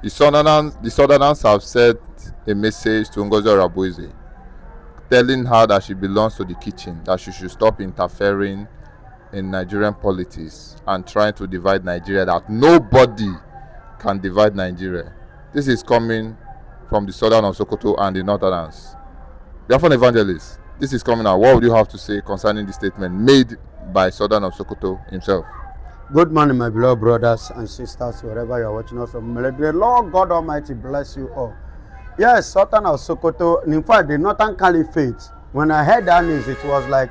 The Southerners have sent a message to Ngozi Orabueze telling her that she belongs to the kitchen, that she should stop interfering in Nigerian politics and trying to divide Nigeria, that nobody can divide Nigeria. This is coming from the Southern of Sokoto and the Northerners. Biafran evangelists, this is coming out. What would you have to say concerning the statement made by Sultan of Sokoto himself? Good morning, my beloved brothers and sisters, wherever you are watching us from. The Lord God Almighty bless you all. Yes, Sultan of Sokoto, in fact, the Northern Caliphate, when I heard that news, it was like,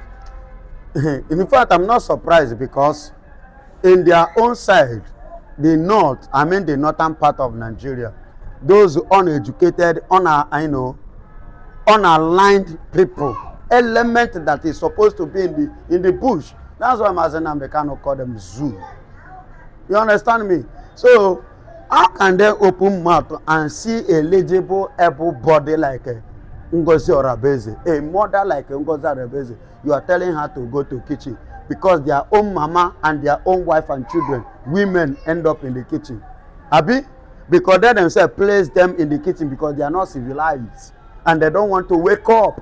in fact, I'm not surprised because in their own side, the north, I mean the northern part of Nigeria, those uneducated, unaligned people, element that is supposed to be in the bush. That's why I'm saying they cannot call them zoo. You understand me? So how can they open mouth and see a legible, able body like Ngozi Orabueze, a mother like Ngozi Orabueze? You are telling her to go to kitchen because their own mama and their own wife and children, women, end up in the kitchen. Abi? Because they themselves place them in the kitchen because they are not civilized and they don't want to wake up.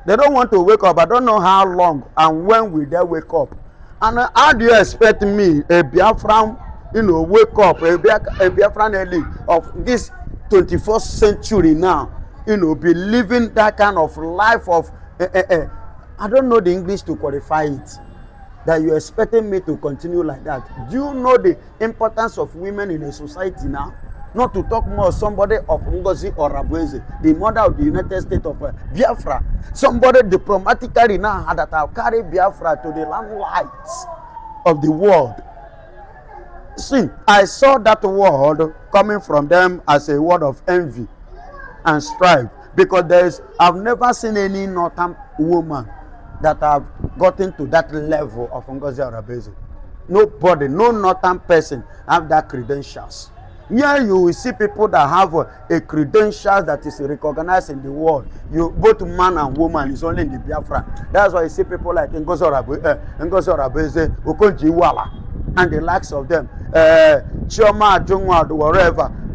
They don't want to wake up. I don't know how long and when will they wake up. And how do you expect me, a Biafran, wake up, a Biafran elite of this 21st century now, be living that kind of life of, I don't know the English to qualify it, that you're expecting me to continue like that. Do you know the importance of women in a society now? Not to talk more of somebody of Ngozi Orabueze, the mother of the United States of Biafra, somebody diplomatically now that have carried Biafra to the limelights of the world. See, I saw that word coming from them as a word of envy and strife, because I've never seen any northern woman that have gotten to that level of Ngozi Orabueze. Nobody, no northern person have that credentials. Here you will see people that have a credentials that is recognized in the world. Both man and woman is only in the Biafra. That's why you see people like Ngozi Orabueze, Okonjo-Iweala, and the likes of them. Chioma Ajunwa,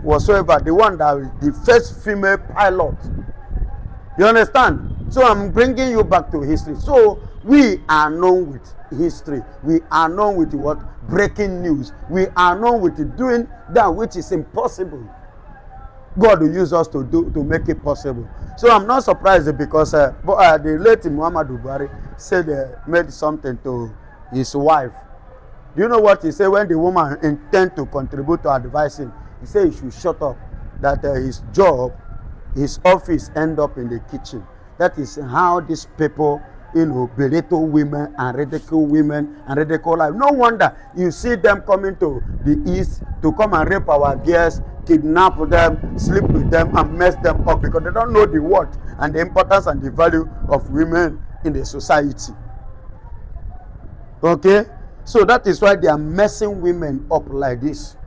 whatsoever, the one that is the first female pilot. You understand? So I'm bringing you back to history. So we are known with history. We are known with what? Breaking news. We are known with doing that which is impossible. God will use us to make it possible. So I'm not surprised because the late Muhammadu Buhari said made something to his wife. Do you know what he said when the woman intend to contribute to advise him? He said he should shut up. That his job, his office end up in the kitchen. That is how these people, belittle women and ridicule life. No wonder you see them coming to the east to come and rape our girls, kidnap them, sleep with them, and mess them up because they don't know the worth and the importance and the value of women in the society. Okay? So that is why they are messing women up like this.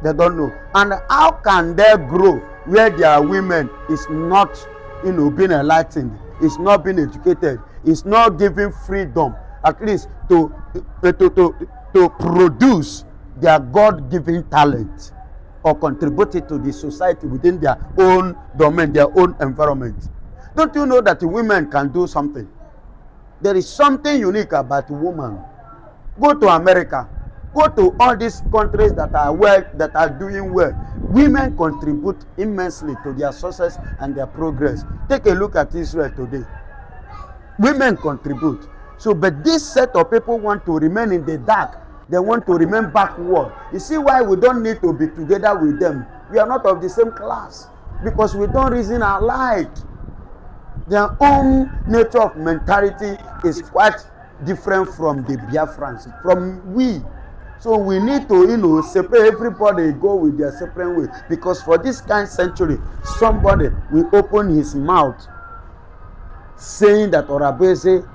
They don't know. And how can they grow where their women is not, being enlightened, is not being educated, is not giving freedom, at least to produce their God-given talent or contribute it to the society within their own domain, their own environment. Don't you know that women can do something? There is something unique about women. Go to America. Go to all these countries that are doing well. Women contribute immensely to their success and their progress. Take a look at Israel today. Women contribute. So, but this set of people want to remain in the dark. They want to remain backward. You see why we don't need to be together with them? We are not of the same class. Because we don't reason alike. Their own nature of mentality is quite different from the Biafrans, from we. So we need to, separate everybody, go with their separate way. Because for this kind of century, somebody will open his mouth saying that Orabueze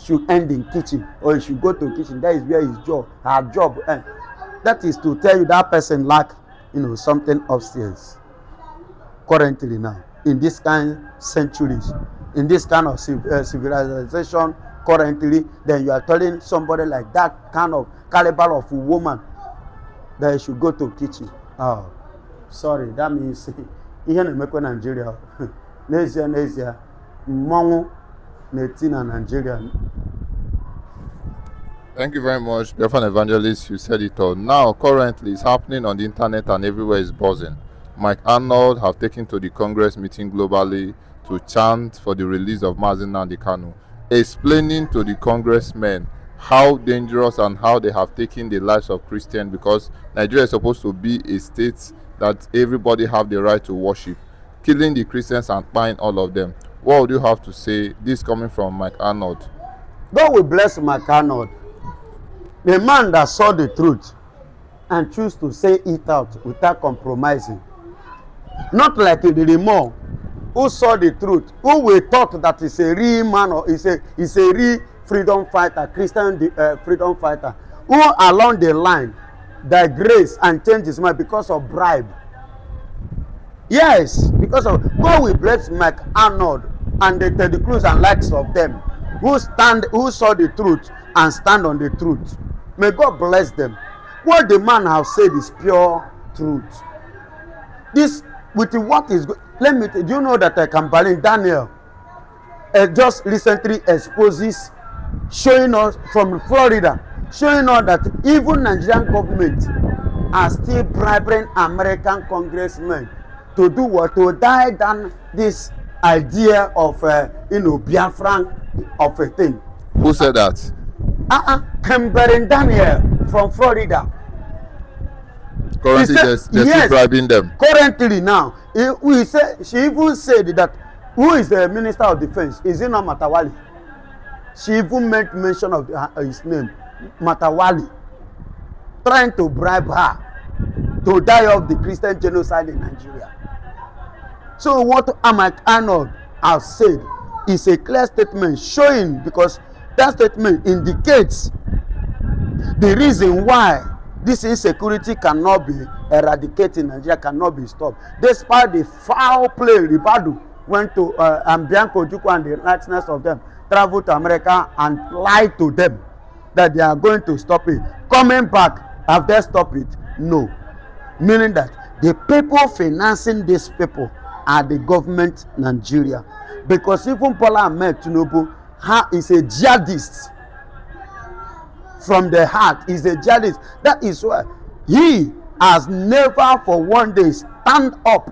should end in kitchen, or he should go to kitchen. That is where her job ends. That is to tell you that person lack, something upstairs. Currently now, in this kind of centuries, in this kind of civilization, currently, then you are telling somebody like that kind of caliber of a woman that he should go to kitchen. Oh, sorry, that means ihe na-emekwa Nigeria n'ezie mmọnwụ na-eti na Nigeria. Thank you very much, Biafran Evangelist. You said it all. Now, currently, it's happening on the internet and everywhere is buzzing. Mike Arnold have taken to the Congress meeting globally to chant for the release of Mazi Nnamdi Kanu, explaining to the congressmen how dangerous and how they have taken the lives of Christians, because Nigeria is supposed to be a state that everybody have the right to worship, killing the Christians and buying all of them. What would you have to say? This coming from Mike Arnold. God will bless Mike Arnold, the man that saw the truth and choose to say it out without compromising. Not like the Remo who saw the truth, who we thought that is a real man or is a real freedom fighter, Christian freedom fighter, who along the line digress and change his mind because of bribe. Yes, because of God will bless Mike Arnold and the Ted Cruz and likes of them who saw the truth and stand on the truth. May God bless them. What the man have said is pure truth. This with what is good. Let me do you know that Kambalin Daniel just recently exposes, showing us from Florida, showing us that even Nigerian government are still bribing American congressmen to do what? To die down this idea of Biafran of a thing. Who said that? Kambalin Daniel from Florida. Currently, they're still bribing them. Currently now, she even said that who is the Minister of Defense? Is it not Matawali? She even made mention of his name, Matawali, trying to bribe her to die of the Christian genocide in Nigeria. So what Mike Arnold has said is a clear statement showing, because that statement indicates the reason why this insecurity cannot be eradicated in Nigeria, cannot be stopped. Despite the foul play, Ribadu went to Bianco Ojukwu and the rightness of them traveled to America and lied to them that they are going to stop it. Coming back, have they stopped it? No. Meaning that the people financing these people are the government Nigeria. Because even Bola Ahmed Tinubu is a jihadist. From the heart, is a jihadist. That is why he has never for one day stand up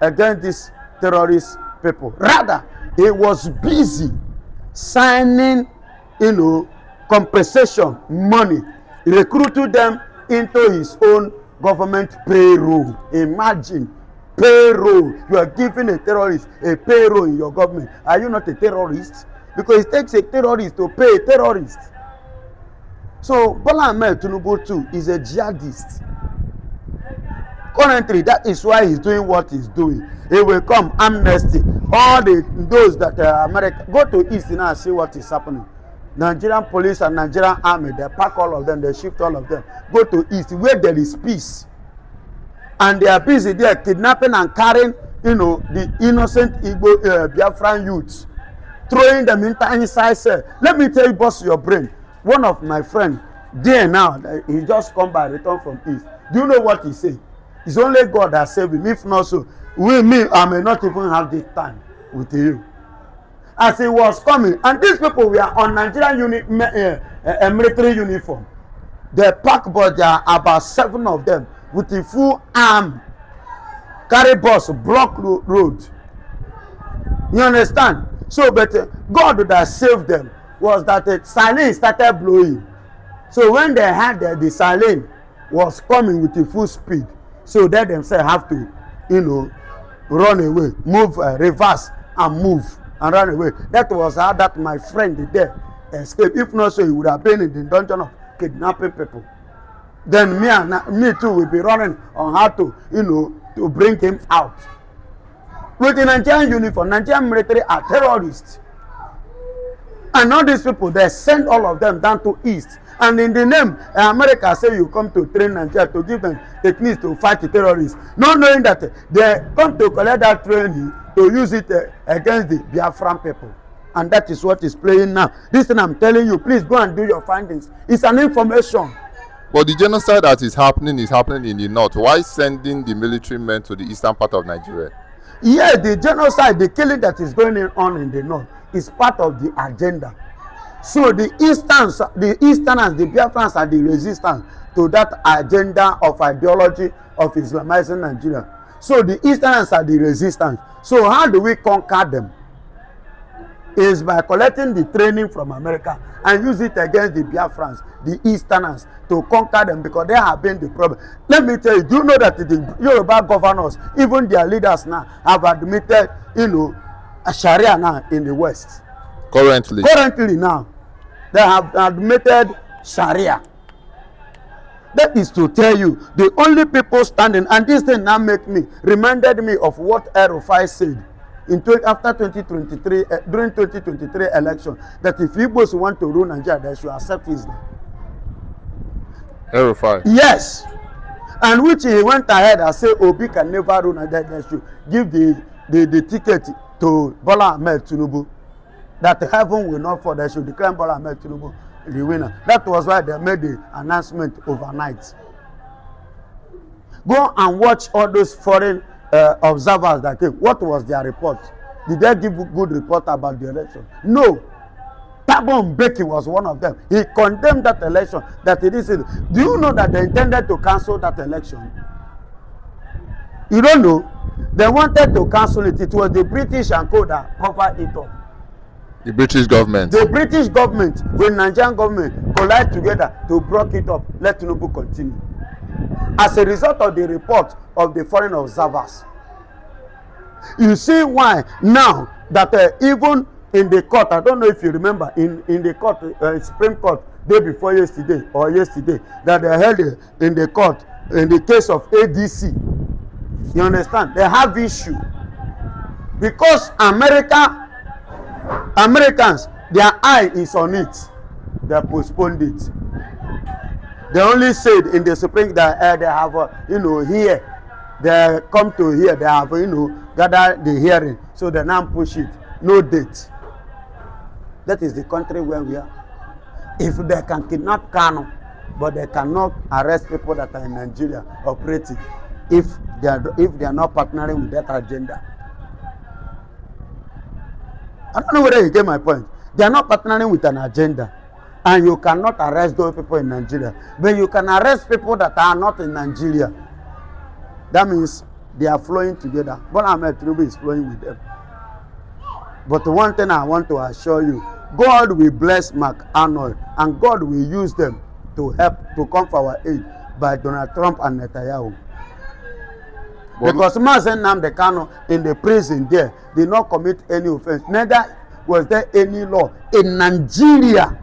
against these terrorist people. Rather, he was busy signing, compensation money, recruiting them into his own government payroll. Imagine, payroll. You are giving a terrorist a payroll in your government. Are you not a terrorist? Because it takes a terrorist to pay a terrorist. So Bola Ahmed Tinubu too is a jihadist. Currently, that is why he's doing what he's doing. He will come amnesty all those that America go to East now and see what is happening. Nigerian police and Nigerian army, they pack all of them, they shift all of them, go to East where there is peace, and they are busy there kidnapping and carrying, the innocent Igbo Biafran youths, throwing them inside cell. Let me tell you, boss your brain. One of my friends there now, he just come by, return from East. Do you know what he say? It's only God that saved him. If not so, I may not even have this time with you. As he was coming, and these people were on Nigerian military uniform. They pack, but there are about 7 of them with a full arm, carry bus, block road. You understand? So, but God that saved them was that the siren started blowing. So when they had the siren was coming with a full speed, so they themselves have to, run away, move, reverse and move and run away. That was how that my friend there escaped. If not so, he would have been in the dungeon of kidnapping people. Then me too will be running on how to, to bring him out. With the Nigerian uniform, Nigerian military are terrorists. And all these people, they send all of them down to East. And in the name, America say you come to train Nigeria to give them techniques to fight the terrorists. Not knowing that they come to collect that training to use it against the Biafran people. And that is what is playing now. This thing I'm telling you, please go and do your findings. It's an information. But the genocide that is happening in the north. Why sending the military men to the eastern part of Nigeria? Yeah, the genocide, the killing that is going on in the north is part of the agenda. So the Easterners, the Biafrans are the resistance to that agenda of ideology of Islamizing Nigeria. So the Easterners are the resistance. So how do we conquer them? Is by collecting the training from America and use it against the Biafrans, the Easterners, to conquer them, because they have been the problem. Let me tell you, do you know that the Yoruba governors, even their leaders now, have admitted, Sharia now in the West? Currently Now, they have admitted Sharia. That is to tell you, the only people standing, and this thing now reminded me of what El-Rufai said after 2023, during 2023 election, that if Igbos want to rule Nigeria, they should accept Islam. El-Rufai. Yes. And which he went ahead and said Obi can never rule Nigeria, they should give the ticket to Bola Ahmed Tinubu. That heaven will not fall, they should declare Bola Ahmed Tinubu the winner. That was why they made the announcement overnight. Go and watch all those foreign observers that came. What was their report? Did they give a good report about the election? No. Thabo Mbeki was one of them. He condemned that election. That it is. Do you know that they intended to cancel that election? You don't know? They wanted to cancel it. It was the British and co that covered it up. The British government. The British government with Nigerian government collide together to block it up. Let Tinubu continue. As a result of the report of the foreign observers. You see why now that even in the court, I don't know if you remember, in the court, Supreme Court, day before yesterday, that they held in the court, in the case of ADC. You understand? They have issue. Because Americans, their eye is on it. They postponed it. They only said in the Supreme that they have, here, they come to here, they have, gather the hearing. So they now push it. No date. That is the country where we are. If they can kidnap Kano, but they cannot arrest people that are in Nigeria operating, if they are not partnering with that agenda. I don't know whether you get my point. They are not partnering with an agenda. And you cannot arrest those people in Nigeria. But you can arrest people that are not in Nigeria. That means they are flowing together. Bola Ahmed Tinubu is flowing with them. But one thing I want to assure you, God will bless Mark Arnold and God will use them to help to come for our aid by Donald Trump and Netanyahu. Because Mazen Nnamdi Kanu in the prison there did not commit any offense. Neither was there any law in Nigeria.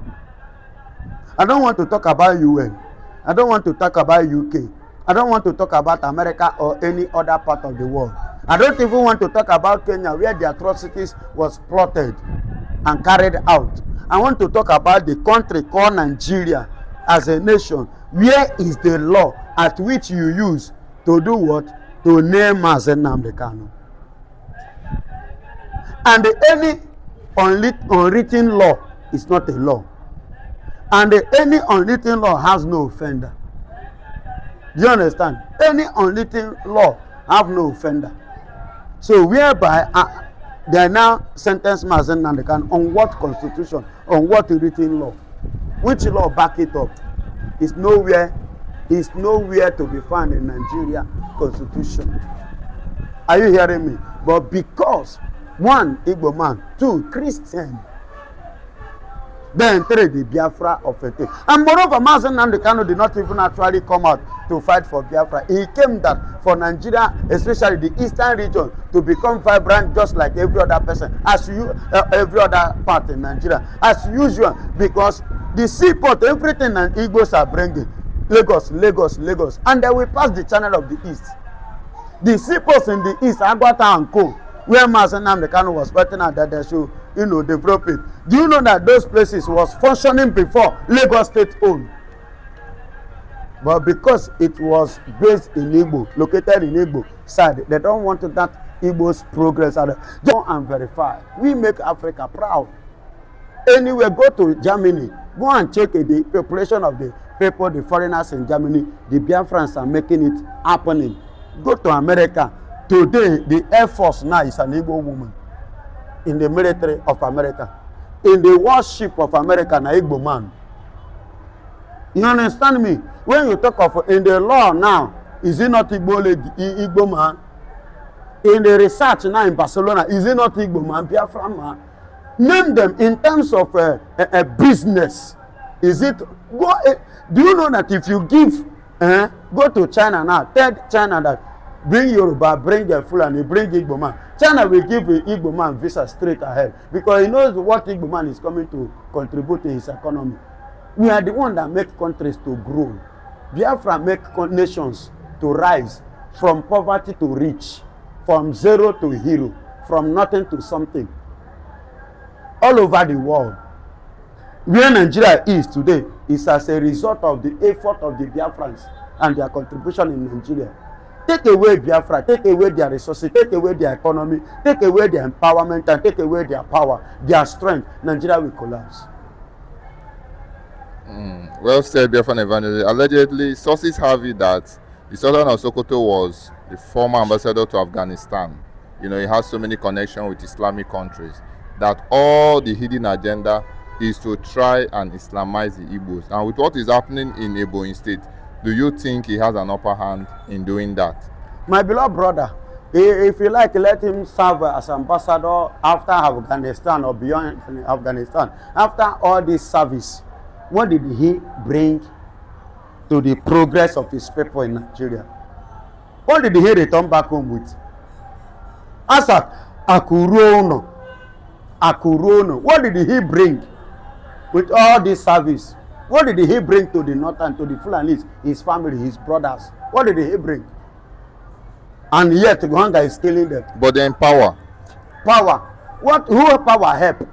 I don't want to talk about UN. I don't want to talk about UK. I don't want to talk about America or any other part of the world. I don't even want to talk about Kenya, where the atrocities was plotted and carried out. I want to talk about the country called Nigeria as a nation. Where is the law at which you use to do what? To name Mazen Nnamdi Kanu. And any unwritten law is not a law. And any unwritten law has no offender. Do you understand? Any unwritten law have no offender. So whereby they now sentence Mazen Nnamdi Kanu on what constitution, on what written law, which law back it up? It's nowhere to be found in Nigeria constitution. Are you hearing me? But because one, Igbo man, two, Christian, then three, the Biafra of a thing. And moreover, Mazen Nnamdi Kanu did not even actually come out to fight for Biafra. He came that for Nigeria, especially the eastern region, to become vibrant just like every other person, every other part in Nigeria, as usual, because the seaport, everything and Igbos are bringing, Lagos, and they will pass the channel of the east. The seaports in the east, Agwata and Co., where Mazen Nnamdi Kanu was fighting at that they should, develop it. Do you know that those places was functioning before Lagos State owned? But because it was based in Igbo, located in Igbo side, they don't want that Igbo's progress. Go and verify. We make Africa proud. Anyway, go to Germany. Go and check the population of the people, the foreigners in Germany, the Biafrans are making it happening. Go to America. Today, the Air Force now is an Igbo woman in the military of America. In the warship of America, an Igbo man. You understand me? When you talk of in the law now, is it not Igbo man? In the research now in Barcelona, is it not Igbo man, Biafra man? Name them in terms of a business. Is it go? Do you know that if you give, go to China now, tell China that bring Yoruba, bring the Fulani, bring Igbo man. China will give the Igbo man visa straight ahead because he knows what Igbo man is coming to contribute to his economy. We are the one that make countries to grow. Biafra make nations to rise from poverty to rich, from zero to hero, from nothing to something. All over the world. Where Nigeria is today is as a result of the effort of the Biafrans and their contribution in Nigeria. Take away Biafra, take away their resources, take away their economy, take away their empowerment, and take away their power, their strength, Nigeria will collapse. Well said, Biafran evangelist. Allegedly, sources have it that the Sultan of Sokoto was the former ambassador to Afghanistan. You know, he has so many connections with Islamic countries that all the hidden agenda is to try and Islamize the Igbos. And with what is happening in Ebonyi State, do you think he has an upper hand in doing that? My beloved brother, if you like, let him serve as ambassador after Afghanistan or beyond Afghanistan. After all this service, what did he bring to the progress of his people in Nigeria? What did he return back home with? Asa Akurono. What did he bring with all this service? What did he bring to the north and to the Fulanis, his family, his brothers? What did he bring? And yet Gwanga is killing them. But they're in power. Power. What? Who power help?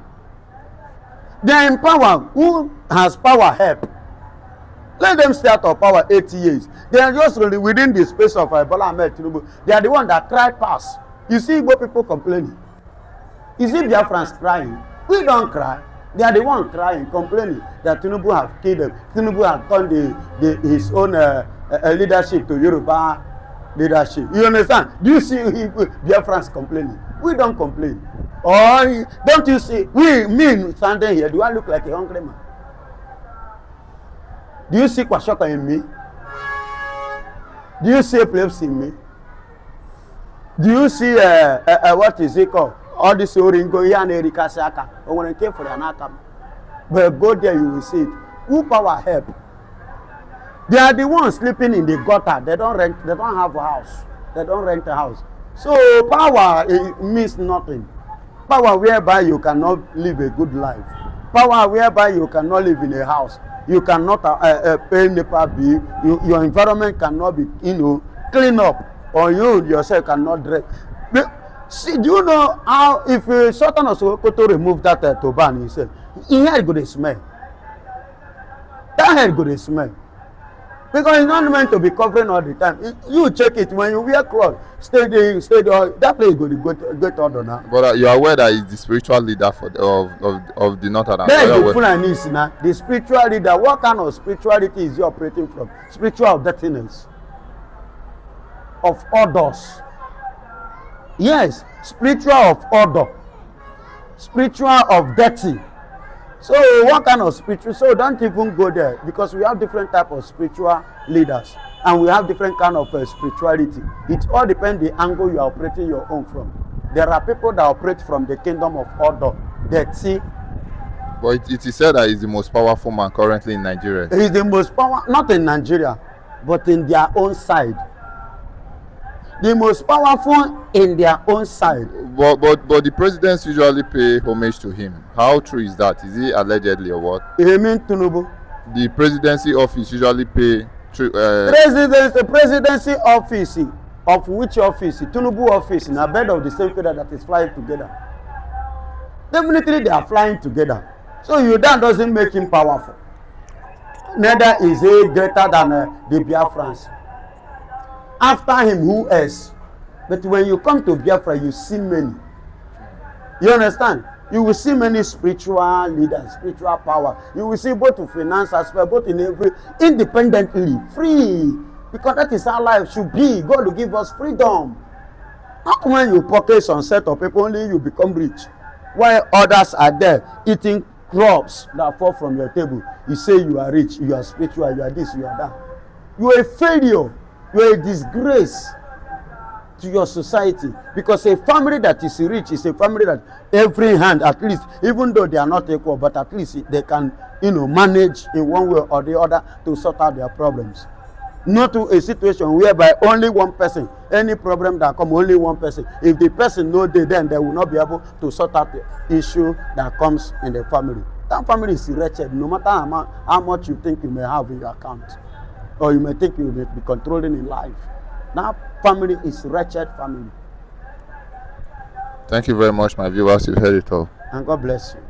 They're in power. Who has power help? Let them stay out of power 80 years. They are just really within the space of Bola Ahmed Tinubu. They are the one that cry pass. You see Igbo people complaining. You see Biafrans crying. We don't cry. They are the one crying, complaining that Tinubu have killed them. Tinubu have turned his own leadership to Yoruba leadership. You understand? Do you see Biafrans complaining? We don't complain. Or don't you see, me standing here, do I look like a hungry man? Do you see Kwashoka in me? Do you see epilepsy in me? Do you see what is it called? All this Oringo here and Erika Saka. Or when I came for the Anakam. But go there, you will see it. Who power help? They are the ones sleeping in the gutter. They don't have a house. They don't rent a house. So power means nothing. Power whereby you cannot live a good life. Power whereby you cannot live in a house. You cannot pay NEPA bill. Your environment cannot be, clean up. Or you yourself cannot dress. See, do you know how if Sultan of Sokoto remove that turban himself, his hair go to smell. That hair go to smell. Because it's not meant to be covering all the time. You check it when you wear clothes. Stay there. That place go to get order now. But you are aware that he's the spiritual leader of the northern. There is the Fulanis now. The spiritual leader. What kind of spirituality is he operating from? Spiritual dirtiness. Of orders. Yes, spiritual of order. Spiritual of dirty. So what kind of spiritual? So don't even go there, because we have different type of spiritual leaders and we have different kind of spirituality. It all depends the angle you are operating your own from. There are people that operate from the kingdom of order. Dirty. But it is said that he's the most powerful man currently in Nigeria. He's the most powerful, not in Nigeria, but in their own side. The most powerful in their own side. But the presidents usually pay homage to him. How true is that? Is he allegedly or what? You mean Tinubu? The presidency office usually pay. The presidency office of which office? Tinubu office in a bed of the same feather that is flying together. Definitely they are flying together. So that doesn't make him powerful. Neither is he greater than the Biafrans. After him, who else? But when you come to Biafra, you see many. You understand? You will see many spiritual leaders, spiritual power. You will see both in finance aspect, both in every, independently, free. Because that is how life should be. God will give us freedom. Not when you pocket some set of people, only you become rich. While others are there eating crops that fall from your table. You say you are rich, you are spiritual, you are this, you are that. You are a failure. You are a disgrace to your society, because a family that is rich is a family that every hand, at least, even though they are not equal, but at least they can, manage in one way or the other to sort out their problems. Not to a situation whereby only one person, any problem that come, only one person. If the person no dey, then they will not be able to sort out the issue that comes in the family. That family is wretched, no matter how much you think you may have in your account, or you may think you may be controlling in life. That family is wretched family. Thank you very much, my viewers. You've heard it all. And God bless you.